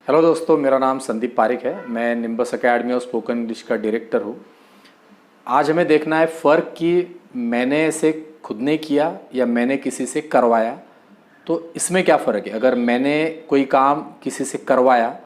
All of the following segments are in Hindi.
हेलो दोस्तों, मेरा नाम संदीप पारिक है। मैं निम्बस एकेडमी और स्पोकन इंग्लिश का डायरेक्टर हूँ। आज हमें देखना है फ़र्क कि मैंने इसे खुद ने किया या मैंने किसी से करवाया, तो इसमें क्या फ़र्क है। अगर मैंने कोई काम किसी से करवाया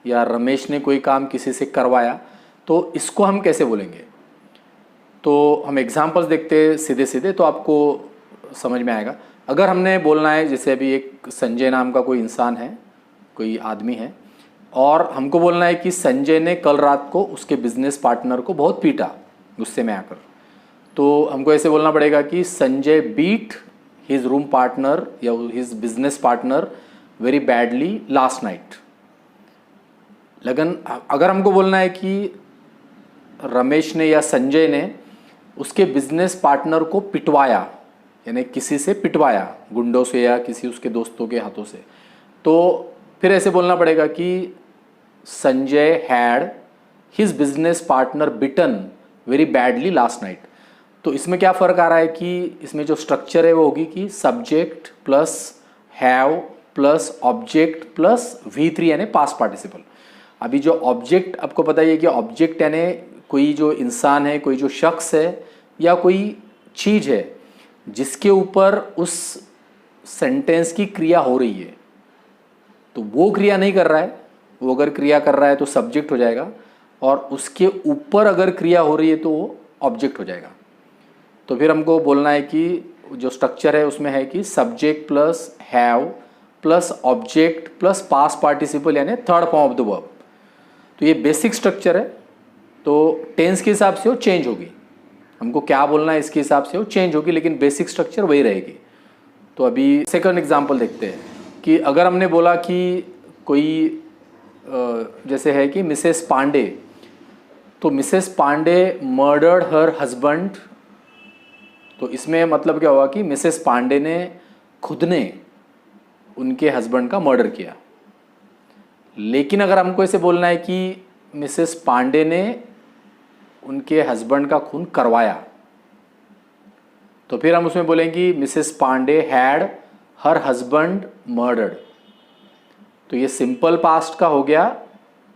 या रमेश ने कोई काम किसी से करवाया, तो इसको हम कैसे बोलेंगे। तो हम एग्जांपल्स देखते हैं सीधे सीधे, तो आपको समझ में आएगा। अगर हमने बोलना है, जैसे अभी एक संजय नाम का कोई इंसान है, कोई आदमी है, और हमको बोलना है कि संजय ने कल रात को उसके बिजनेस पार्टनर को बहुत पीटा गुस्से में आकर, तो हमको ऐसे बोलना पड़ेगा कि Sanjay beat his room partner या his business partner very badly last night. लेकिन अगर हमको बोलना है कि रमेश ने या संजय ने उसके बिजनेस पार्टनर को पिटवाया, यानी किसी से पिटवाया, गुंडों से या किसी उसके दोस्तों के हाथों से, तो फिर ऐसे बोलना पड़ेगा कि Sanjay had his business partner beaten very badly last night. तो इसमें क्या फ़र्क आ रहा है कि इसमें जो स्ट्रक्चर है वो होगी कि subject plus have plus object plus V3 यानी पास्ट पार्टिसिपल। अभी जो ऑब्जेक्ट, आपको पता ही है कि ऑब्जेक्ट यानी कोई जो इंसान है, कोई जो शख्स है या कोई चीज़ है जिसके ऊपर उस सेंटेंस की क्रिया हो रही है, तो वो क्रिया नहीं कर रहा है। वो अगर क्रिया कर रहा है तो सब्जेक्ट हो जाएगा, और उसके ऊपर अगर क्रिया हो रही है तो वो ऑब्जेक्ट हो जाएगा। तो फिर हमको बोलना है कि जो स्ट्रक्चर है उसमें है कि subject plus have plus object plus past participle यानी third form of the verb. तो ये बेसिक स्ट्रक्चर है। तो टेंस के हिसाब से वो चेंज होगी, हमको क्या बोलना है इसके हिसाब से वो चेंज होगी, लेकिन बेसिक स्ट्रक्चर वही रहेगी। तो अभी सेकंड एग्जांपल देखते हैं कि अगर हमने बोला कि कोई जैसे है कि मिसेस पांडे, तो Mrs Pandey murdered her husband, तो इसमें मतलब क्या होगा कि मिसेस पांडे ने खुद ने उनके हस्बैंड का मर्डर किया। लेकिन अगर हमको ऐसे बोलना है कि मिसेस पांडे ने उनके हस्बैंड का खून करवाया, तो फिर हम उसमें बोलेंगे Mrs Pandey had her husband murdered. तो ये सिंपल पास्ट का हो गया,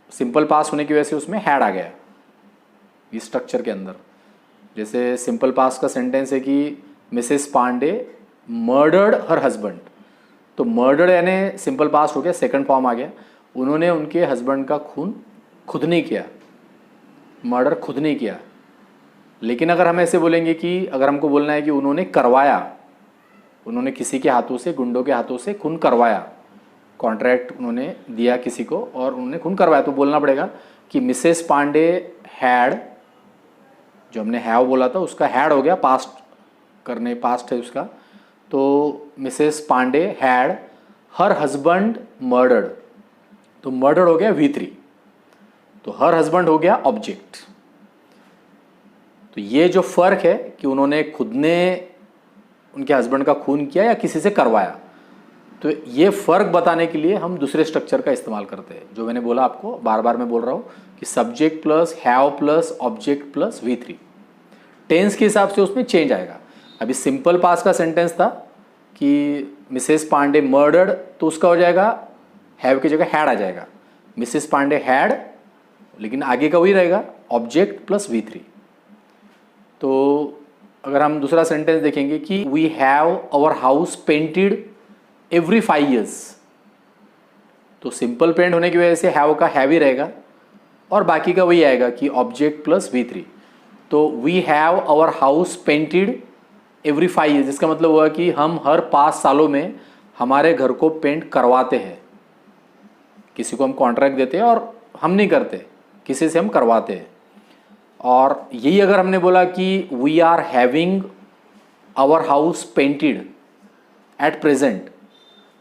सिंपल पास्ट होने की वजह से उसमें हैड आ गया इस स्ट्रक्चर के अंदर। जैसे सिंपल पास्ट का सेंटेंस है कि Mrs Pandey murdered her husband, तो मर्डर्ड यानी सिंपल पास्ट हो गया, सेकंड फॉर्म आ गया। उन्होंने उनके हस्बैंड का खून खुद नहीं किया, मर्डर खुद नहीं किया। लेकिन अगर हम ऐसे बोलेंगे कि अगर हमको बोलना है कि उन्होंने करवाया, उन्होंने किसी के हाथों से, गुंडों के हाथों से खून करवाया, कॉन्ट्रैक्ट उन्होंने दिया किसी को और उन्होंने खून करवाया, तो बोलना पड़ेगा कि मिसेस पांडे हैड, जो हमने हैव बोला था उसका हैड हो गया, पास्ट करने, पास्ट है उसका। तो Mrs Pandey had her husband murdered, तो मर्डर्ड हो गया V3, तो हर हस्बैंड हो गया ऑब्जेक्ट। तो ये जो फर्क है कि उन्होंने खुद ने उनके हस्बैंड का खून किया या किसी से करवाया, तो ये फ़र्क बताने के लिए हम दूसरे स्ट्रक्चर का इस्तेमाल करते हैं, जो मैंने बोला आपको, बार बार मैं बोल रहा हूँ कि subject plus have plus object plus V3। Tense के हिसाब से उसमें चेंज आएगा। अभी सिंपल पास्ट का सेंटेंस था कि मिसेस पांडे मर्डर्ड, तो उसका हो जाएगा हैव की जगह हैड आ जाएगा, मिसेस पांडे हैड, लेकिन आगे का वही रहेगा ऑब्जेक्ट प्लस V3। तो अगर हम दूसरा सेंटेंस देखेंगे कि we have our house painted every 5 years, तो सिंपल पेंट होने की वजह से हैव का हैव ही रहेगा और बाकी का वही आएगा कि ऑब्जेक्ट प्लस V3। तो we have our house painted every 5 years, इसका मतलब हुआ कि हम हर 5 सालों में हमारे घर को पेंट करवाते हैं। किसी को हम कॉन्ट्रैक्ट देते हैं और हम नहीं करते, किसी से हम करवाते हैं। और यही अगर हमने बोला कि we are having our house painted at present,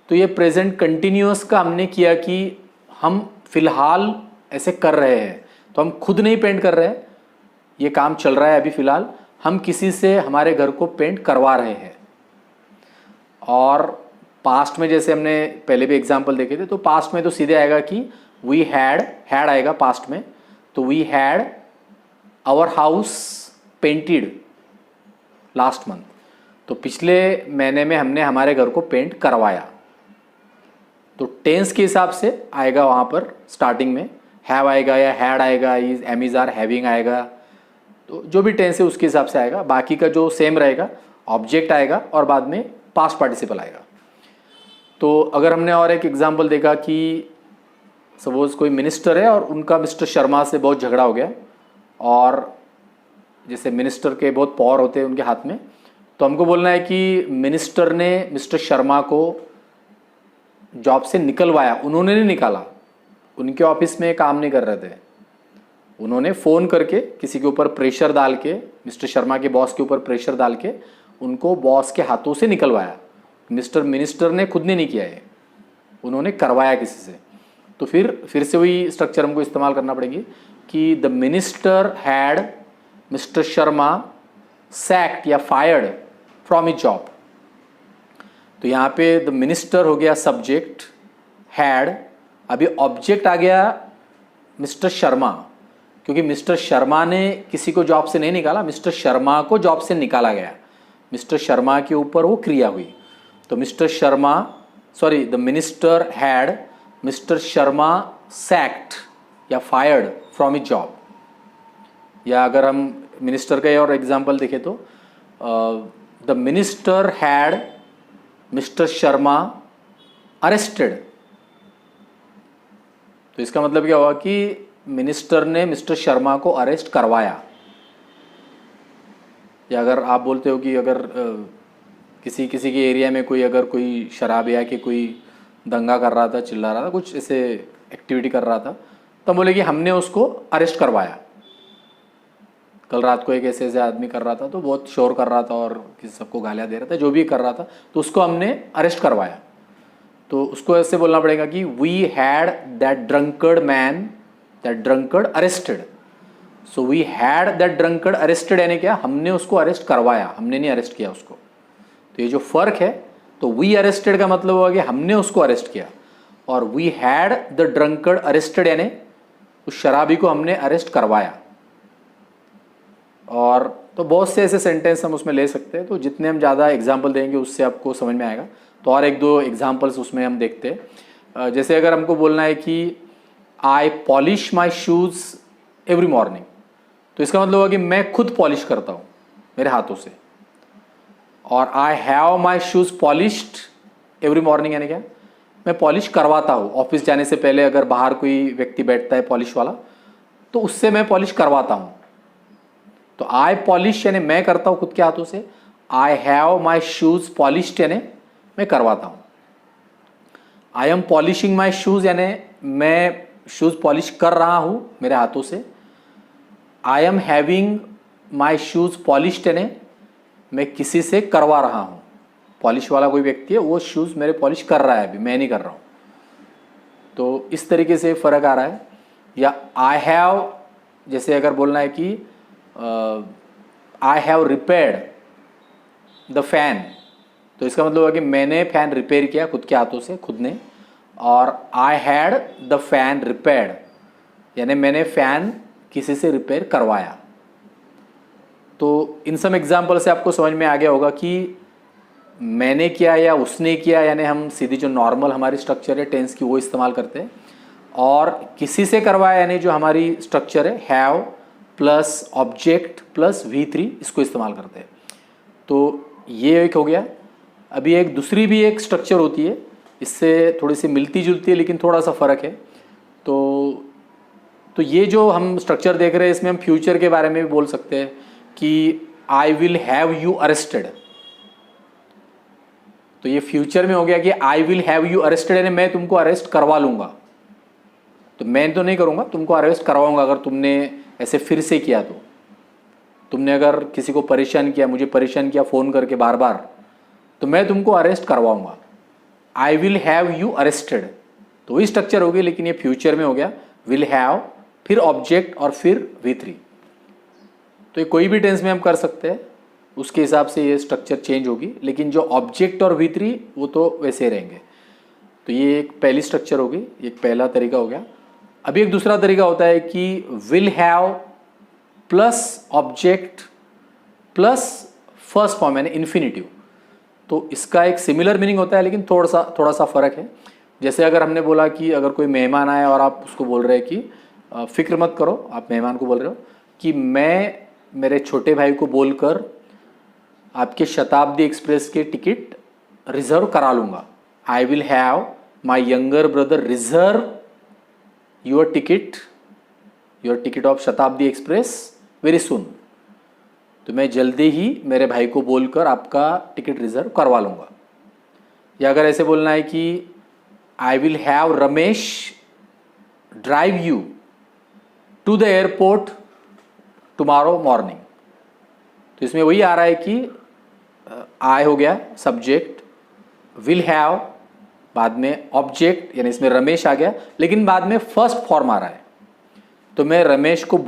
तो ये प्रेजेंट कंटिन्यूअस का हमने किया कि हम फिलहाल ऐसे कर रहे हैं, तो हम खुद नहीं पेंट कर रहे हैं, ये काम चल रहा है अभी फ़िलहाल, हम किसी से हमारे घर को पेंट करवा रहे हैं। और पास्ट में जैसे हमने पहले भी एग्जांपल देखे थे, तो पास्ट में तो सीधे आएगा कि वी हैड आएगा पास्ट में, तो we had our house painted last month, तो पिछले महीने में हमने हमारे घर को पेंट करवाया। तो टेंस के हिसाब से आएगा वहाँ पर स्टार्टिंग में हैव आएगा या हैड आएगा, is am is are having आएगा, तो जो भी टेंस है उसके हिसाब से आएगा। बाकी का जो सेम रहेगा ऑब्जेक्ट आएगा और बाद में पास्ट पार्टिसिपल आएगा। तो अगर हमने और एक एग्जांपल देखा कि सपोज कोई मिनिस्टर है और उनका मिस्टर शर्मा से बहुत झगड़ा हो गया, और जैसे मिनिस्टर के बहुत पावर होते हैं उनके हाथ में, तो हमको बोलना है कि मिनिस्टर ने मिस्टर शर्मा को जॉब से निकलवाया। उन्होंने नहीं निकाला, उनके ऑफिस में काम नहीं कर रहे थे, उन्होंने फ़ोन करके किसी के ऊपर प्रेशर डाल के, मिस्टर शर्मा के बॉस के ऊपर प्रेशर डाल के उनको बॉस के हाथों से निकलवाया। मिनिस्टर ने खुद ने नहीं किया है, उन्होंने करवाया किसी से। तो फिर से वही स्ट्रक्चर हमको इस्तेमाल करना पड़ेगी कि the minister had mister Sharma sacked या फायर्ड फ्रॉम हिज जॉब। तो यहाँ पे द मिनिस्टर हो गया सब्जेक्ट, हैड, अभी ऑब्जेक्ट आ गया मिस्टर शर्मा, क्योंकि मिस्टर शर्मा ने किसी को जॉब से नहीं निकाला, मिस्टर शर्मा को जॉब से निकाला गया, मिस्टर शर्मा के ऊपर वो क्रिया हुई। तो the minister had mister Sharma sacked या फायर्ड फ्रॉम हिज जॉब। या अगर हम मिनिस्टर का और एग्जांपल देखें तो the minister had mister Sharma arrested. तो इसका मतलब क्या हुआ कि मिनिस्टर ने मिस्टर शर्मा को अरेस्ट करवाया। या अगर आप बोलते हो कि अगर किसी के एरिया में कोई शराब या कि कोई दंगा कर रहा था, चिल्ला रहा था, कुछ ऐसे एक्टिविटी कर रहा था, तो बोले कि हमने उसको अरेस्ट करवाया। कल रात को एक ऐसे आदमी कर रहा था, तो बहुत शोर कर रहा था और किसी सबको गालियाँ दे रहा था, जो भी कर रहा था, तो उसको हमने अरेस्ट करवाया। तो उसको ऐसे बोलना पड़ेगा कि we had that drunkard arrested. So we had that drunkard arrested, यानी क्या, हमने उसको अरेस्ट करवाया, हमने नहीं अरेस्ट किया उसको। तो ये जो फर्क है, तो वी अरेस्टेड का मतलब हुआ कि हमने उसको अरेस्ट किया, और we had the drunkard arrested यानी उस शराबी को हमने अरेस्ट करवाया। और तो बहुत से ऐसे सेंटेंस हम उसमें ले सकते हैं। तो जितने हम ज़्यादा एग्जाम्पल देंगे उससे आपको समझ में आएगा। तो और एक दो एग्जाम्पल्स उसमें हम देखते हैं। जैसे अगर हमको बोलना है कि I polish my shoes every morning, तो इसका मतलब हुआ कि मैं खुद पॉलिश करता हूँ मेरे हाथों से। और I have my shoes polished every morning यानी क्या, मैं पॉलिश करवाता हूँ। ऑफिस जाने से पहले अगर बाहर कोई व्यक्ति बैठता है पॉलिश वाला, तो उससे मैं पॉलिश करवाता हूँ। तो आई पॉलिश यानी मैं करता हूँ खुद के हाथों से, I have my shoes polished यानी मैं करवाता हूँ। I am polishing my shoes यानी मैं शूज़ पॉलिश कर रहा हूँ मेरे हाथों से। I am having my shoes polished यानी मैं किसी से करवा रहा हूँ। पॉलिश वाला कोई व्यक्ति है, वो शूज़ मेरे पॉलिश कर रहा है, अभी मैं नहीं कर रहा हूँ। तो इस तरीके से फ़र्क आ रहा है। या आई हैव, जैसे अगर बोलना है कि I have repaired the fan, तो इसका मतलब है कि मैंने फ़ैन रिपेयर किया खुद के हाथों से, खुद ने। और I had the fan repaired यानी मैंने फ़ैन किसी से रिपेयर करवाया। तो इन सब एग्जाम्पल से आपको समझ में आ गया होगा कि मैंने किया या उसने किया, यानी हम सीधी जो नॉर्मल हमारी स्ट्रक्चर है टेंस की वो इस्तेमाल करते हैं। और किसी से करवाया यानी जो हमारी स्ट्रक्चर है have plus object plus V3, इसको इस्तेमाल करते हैं। तो ये एक हो गया। अभी एक दूसरी भी एक स्ट्रक्चर होती है, इससे थोड़ी सी मिलती जुलती है लेकिन थोड़ा सा फ़र्क है। तो ये जो हम स्ट्रक्चर देख रहे हैं, इसमें हम फ्यूचर के बारे में भी बोल सकते हैं कि I will have you arrested. तो ये फ्यूचर में हो गया कि I will have you arrested यानी मैं तुमको अरेस्ट करवा लूँगा। तो मैं तो नहीं करूँगा, तुमको अरेस्ट करवाऊँगा। अगर तुमने ऐसे फिर से किया तो, तुमने अगर किसी को परेशान किया, मुझे परेशान किया फ़ोन करके बार बार, तो मैं तुमको अरेस्ट करवाऊँगा। I will have you arrested, तो वही स्ट्रक्चर हो गई, लेकिन ये फ्यूचर में हो गया। विल हैव, फिर ऑब्जेक्ट और फिर V3। तो ये कोई भी टेंस में हम कर सकते हैं, उसके हिसाब से ये स्ट्रक्चर चेंज होगी, लेकिन जो ऑब्जेक्ट और V3 वो तो वैसे रहेंगे। तो ये एक पहली स्ट्रक्चर होगी, एक पहला तरीका हो गया। अभी एक दूसरा तरीका होता है कि will have plus object plus first form यानी इन्फिनिटिव। तो इसका एक सिमिलर मीनिंग होता है, लेकिन थोड़ा सा फ़र्क है। जैसे अगर हमने बोला कि अगर कोई मेहमान आया और आप उसको बोल रहे हैं कि फिक्र मत करो, आप मेहमान को बोल रहे हो कि मैं मेरे छोटे भाई को बोलकर आपके शताब्दी एक्सप्रेस के टिकट रिजर्व करा लूँगा। आई will have my younger brother reserve your ticket of शताब्दी एक्सप्रेस वेरी सुन। तो मैं जल्दी ही मेरे भाई को बोलकर आपका टिकट रिजर्व करवा लूँगा। या अगर ऐसे बोलना है कि I will have Ramesh drive you to the airport tomorrow morning. तो इसमें वही आ रहा है कि आई हो गया सब्जेक्ट, विल हैव बाद में ऑब्जेक्ट, यानी इसमें रमेश आ गया, लेकिन बाद में फर्स्ट फॉर्म आ रहा है। तो मैं रमेश को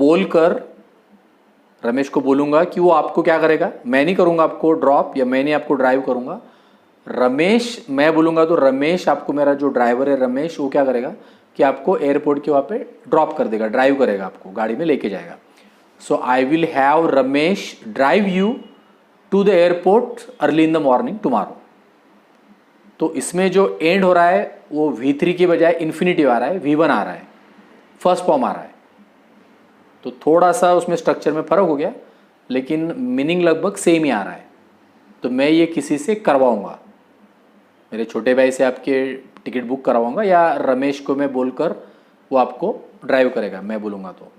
बोलूँगा कि वो आपको क्या करेगा, मैं नहीं करूँगा आपको ड्रॉप, या मैं नहीं आपको ड्राइव करूँगा। रमेश मैं बोलूँगा तो रमेश आपको, मेरा जो ड्राइवर है रमेश, वो क्या करेगा कि आपको एयरपोर्ट के वहाँ पे ड्रॉप कर देगा, ड्राइव करेगा, आपको गाड़ी में लेके जाएगा। So I will have Ramesh drive you to the airport early in the morning tomorrow. तो इसमें जो एंड हो रहा है वो V3 की बजाय इन्फिनिटिव आ रहा है, V1 आ रहा है, फर्स्ट फॉर्म आ रहा है। तो थोड़ा सा उसमें स्ट्रक्चर में फ़र्क हो गया, लेकिन मीनिंग लगभग सेम ही आ रहा है। तो मैं ये किसी से करवाऊँगा, मेरे छोटे भाई से आपके टिकट बुक करवाऊँगा, या रमेश को मैं बोलकर वो आपको ड्राइव करेगा, मैं बोलूँगा तो।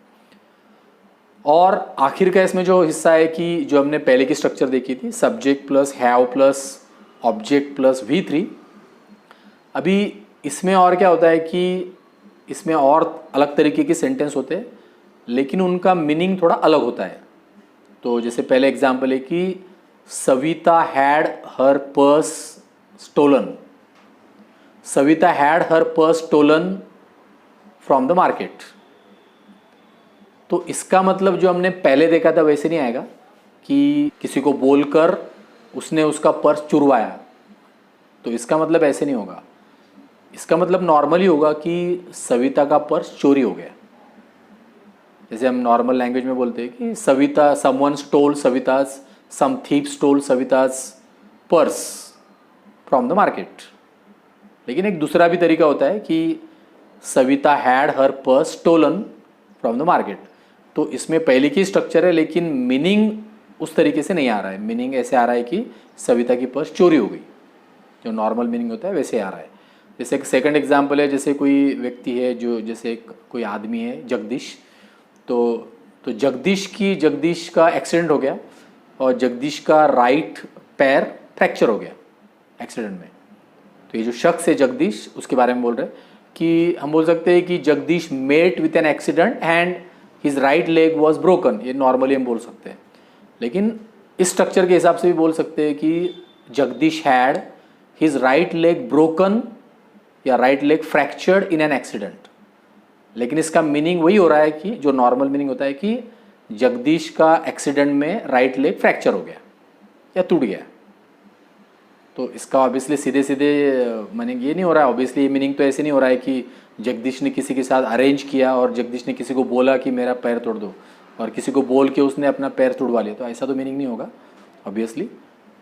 और आखिर का इसमें जो हिस्सा है कि जो हमने पहले की स्ट्रक्चर देखी थी, subject plus have plus object plus V3, अभी इसमें और क्या होता है कि इसमें और अलग तरीके के सेंटेंस होते हैं, लेकिन उनका मीनिंग थोड़ा अलग होता है। तो जैसे पहले एग्जाम्पल है कि Savita had her purse stolen, Savita had her purse stolen from the market. तो इसका मतलब जो हमने पहले देखा था वैसे नहीं आएगा कि किसी को बोलकर उसने उसका पर्स चुरवाया। तो इसका मतलब ऐसे नहीं होगा, इसका मतलब नॉर्मली होगा कि सविता का पर्स चोरी हो गया। जैसे हम नॉर्मल लैंग्वेज में बोलते हैं कि Savita, someone stole Savita's, some thief stole Savita's purse from the market. लेकिन एक दूसरा भी तरीका होता है कि Savita had her purse stolen from the market. तो इसमें पहले की स्ट्रक्चर है, लेकिन मीनिंग उस तरीके से नहीं आ रहा है। मीनिंग ऐसे आ रहा है कि सविता की पर्स चोरी हो गई, जो नॉर्मल मीनिंग होता है वैसे आ रहा है। जैसे एक सेकंड एग्जांपल है, जैसे कोई व्यक्ति है जो, जैसे कोई आदमी है जगदीश, तो जगदीश का एक्सीडेंट हो गया और जगदीश का राइट पैर फ्रैक्चर हो गया एक्सीडेंट में। तो ये जो शख्स है जगदीश, उसके बारे में बोल रहे हैं कि हम बोल सकते हैं कि Jagdish met with an accident and his right leg was broken. ये नॉर्मली हम बोल सकते हैं, लेकिन इस स्ट्रक्चर के हिसाब से भी बोल सकते हैं कि Jagdish had his right leg broken या right leg fractured in an accident. लेकिन इसका मीनिंग वही हो रहा है कि जो नॉर्मल मीनिंग होता है कि जगदीश का एक्सीडेंट में राइट लेग फ्रैक्चर हो गया या टूट गया। तो इसका ऑब्वियसली सीधे सीधे मीनिंग ये नहीं हो रहा है, ऑब्वियसली ये मीनिंग तो ऐसे नहीं हो रहा है कि जगदीश ने किसी के साथ अरेंज किया और जगदीश ने किसी को बोला कि मेरा पैर तोड़ दो, और किसी को बोल के उसने अपना पैर तोड़वा लिया। तो ऐसा तो मीनिंग नहीं होगा ऑब्वियसली।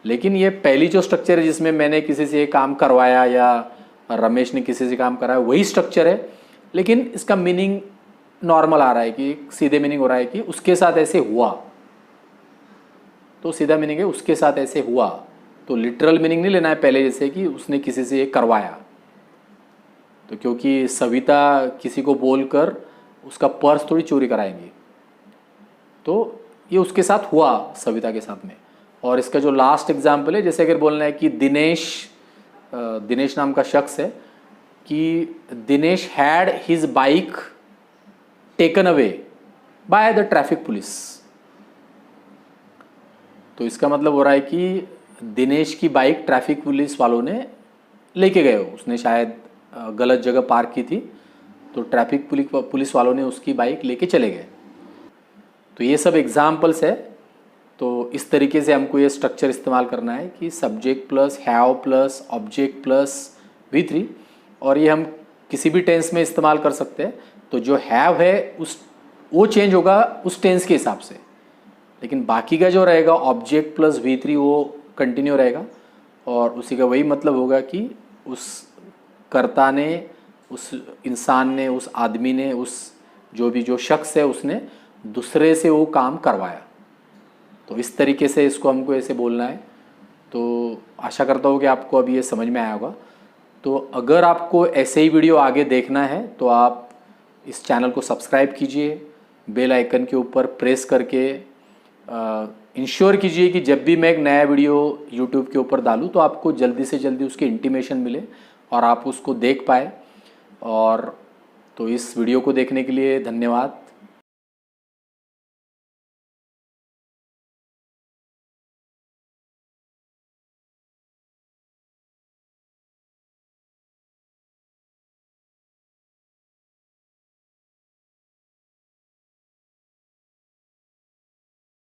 लेकिन ये पहली जो स्ट्रक्चर है जिसमें मैंने किसी से काम करवाया या रमेश ने किसी से काम कराया, वही स्ट्रक्चर है, लेकिन इसका मीनिंग नॉर्मल आ रहा है कि सीधे मीनिंग हो रहा है कि उसके साथ ऐसे हुआ। तो सीधा मीनिंग है उसके साथ ऐसे हुआ। तो लिटरल मीनिंग नहीं लेना है पहले जैसे कि उसने किसी से करवाया। तो क्योंकि सविता किसी को बोलकर उसका पर्स थोड़ी चोरी कराएंगी, तो ये उसके साथ हुआ सविता के साथ में। और इसका जो लास्ट एग्जाम्पल है, जैसे अगर बोलना है कि दिनेश नाम का शख्स है कि Dinesh had his bike taken away by the traffic police. तो इसका मतलब हो रहा है कि दिनेश की बाइक ट्रैफिक पुलिस वालों ने लेके गए हो, उसने शायद गलत जगह पार्क की थी, तो ट्रैफिक पुलिस वालों ने उसकी बाइक लेके चले गए। तो ये सब एग्जाम्पल्स है। तो इस तरीके से हमको ये स्ट्रक्चर इस्तेमाल करना है कि subject plus have plus object plus V3, और ये हम किसी भी टेंस में इस्तेमाल कर सकते हैं। तो जो हैव है वो चेंज होगा उस टेंस के हिसाब से, लेकिन बाकी का जो रहेगा ऑब्जेक्ट प्लस V3 वो कंटिन्यू रहेगा, और उसी का वही मतलब होगा कि उस कर्ता ने, उस इंसान ने, उस आदमी ने, उस जो शख्स है उसने दूसरे से वो काम करवाया। तो इस तरीके से इसको हमको ऐसे बोलना है। तो आशा करता हूँ कि आपको अभी ये समझ में आया होगा। तो अगर आपको ऐसे ही वीडियो आगे देखना है तो आप इस चैनल को सब्सक्राइब कीजिए, बेल आइकन के ऊपर प्रेस करके इंश्योर कीजिए कि जब भी मैं एक नया वीडियो यूट्यूब के ऊपर डालूँ तो आपको जल्दी से जल्दी उसकी इंटीमेशन मिले और आप उसको देख पाए। और तो इस वीडियो को देखने के लिए धन्यवाद।